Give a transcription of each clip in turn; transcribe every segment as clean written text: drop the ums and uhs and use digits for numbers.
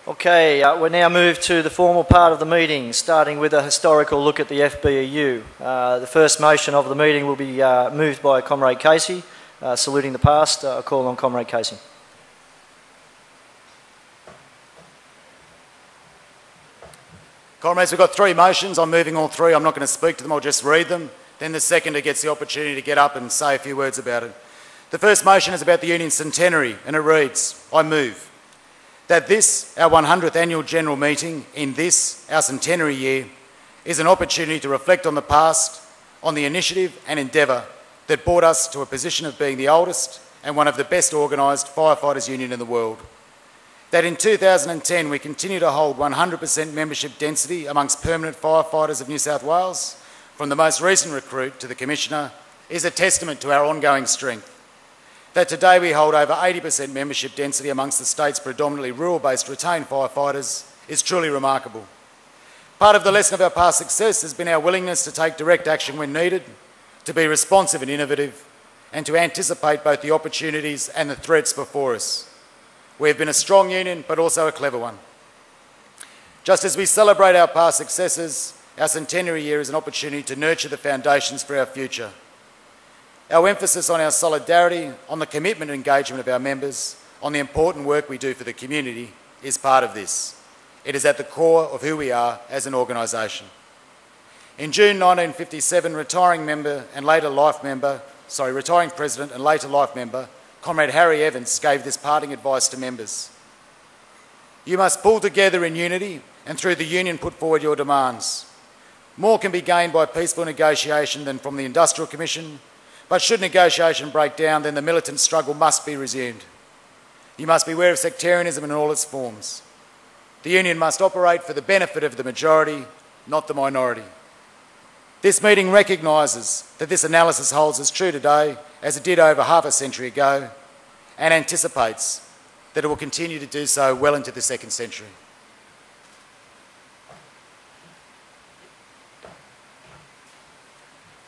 Okay, we now move to the formal part of the meeting, starting with a historical look at the FBEU. The first motion of the meeting will be moved by Comrade Casey, saluting the past. I call on Comrade Casey. Comrades, we've got three motions. I'm moving all three. I'm not going to speak to them, I'll just read them. Then the seconder gets the opportunity to get up and say a few words about it. The first motion is about the Union Centenary, and it reads, I move that this, our 100th annual general meeting in this, our centenary year, is an opportunity to reflect on the past, on the initiative and endeavour that brought us to a position of being the oldest and one of the best organised firefighters union in the world. That in 2010 we continue to hold 100% membership density amongst permanent firefighters of New South Wales, from the most recent recruit to the Commissioner, is a testament to our ongoing strength. That today we hold over 80% membership density amongst the state's predominantly rural-based retained firefighters is truly remarkable. Part of the lesson of our past success has been our willingness to take direct action when needed, to be responsive and innovative, and to anticipate both the opportunities and the threats before us. We have been a strong union, but also a clever one. Just as we celebrate our past successes, our centenary year is an opportunity to nurture the foundations for our future. Our emphasis on our solidarity, on the commitment and engagement of our members, on the important work we do for the community is part of this. It is at the core of who we are as an organisation. In June 1957, retiring President and later life member, Comrade Harry Evans gave this parting advice to members. You must pull together in unity and through the union put forward your demands. More can be gained by peaceful negotiation than from the Industrial Commission, but should negotiation break down, then the militant struggle must be resumed. You must beware of sectarianism in all its forms. The union must operate for the benefit of the majority, not the minority. This meeting recognises that this analysis holds as true today as it did over half a century ago, and anticipates that it will continue to do so well into the second century.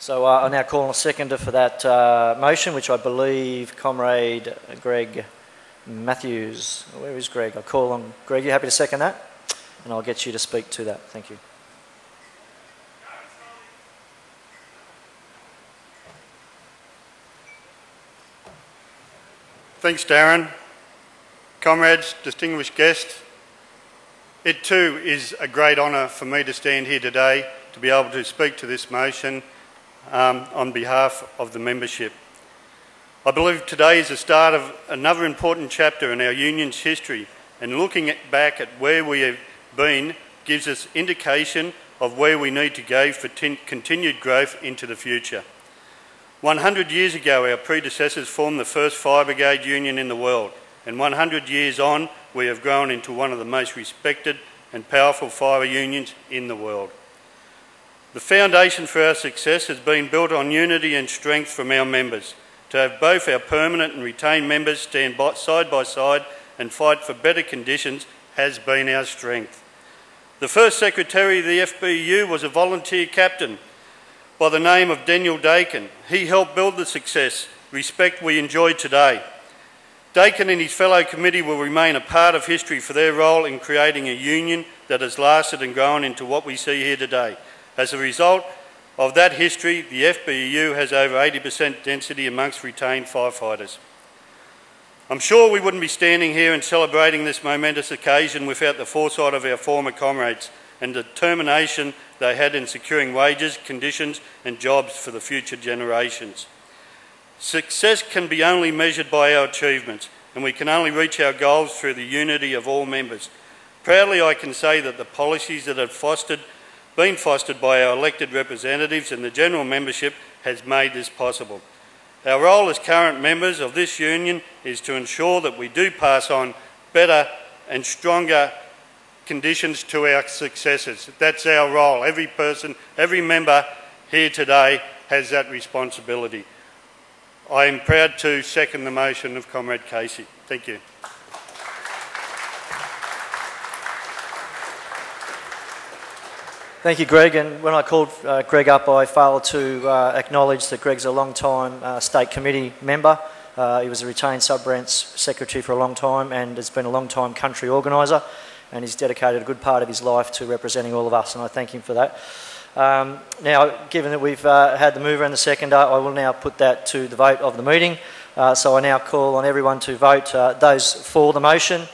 So I now call on a seconder for that motion, which I believe Comrade Greg Matthews. Where is Greg? I'll call on Greg. You happy to second that? And I'll get you to speak to that. Thank you. Thanks, Darren. Comrades, distinguished guests, it too is a great honour for me to stand here today to be able to speak to this motion on behalf of the membership. I believe today is the start of another important chapter in our union's history, and looking back at where we have been gives us indication of where we need to go for continued growth into the future. 100 years ago, our predecessors formed the first fire brigade union in the world, and 100 years on, we have grown into one of the most respected and powerful fire unions in the world. The foundation for our success has been built on unity and strength from our members. To have both our permanent and retained members stand side by side and fight for better conditions has been our strength. The first secretary of the FBEU was a volunteer captain by the name of Daniel Dakin. He helped build the success, respect we enjoy today. Dakin and his fellow committee will remain a part of history for their role in creating a union that has lasted and grown into what we see here today. As a result of that history, the FBEU has over 80% density amongst retained firefighters. I'm sure we wouldn't be standing here and celebrating this momentous occasion without the foresight of our former comrades and the determination they had in securing wages, conditions and jobs for the future generations. Success can be only measured by our achievements, and we can only reach our goals through the unity of all members. Proudly I can say that the policies that have been fostered by our elected representatives and the general membership has made this possible. Our role as current members of this union is to ensure that we do pass on better and stronger conditions to our successors. That's our role. Every person, every member here today has that responsibility. I am proud to second the motion of Comrade Casey. Thank you. Thank you, Greg. And when I called Greg up, I failed to acknowledge that Greg's a long-time state committee member. He was a retained sub-branch secretary for a long time and has been a long-time country organiser. and he's dedicated a good part of his life to representing all of us, and I thank him for that. Now, given that we've had the mover and the seconder, I will now put that to the vote of the meeting. So I now call on everyone to vote. Those for the motion,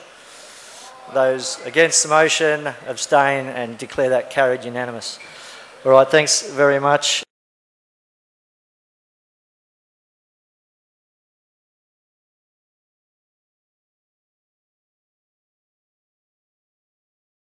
those against the motion, abstain, and declare that carried unanimous. All right, thanks very much.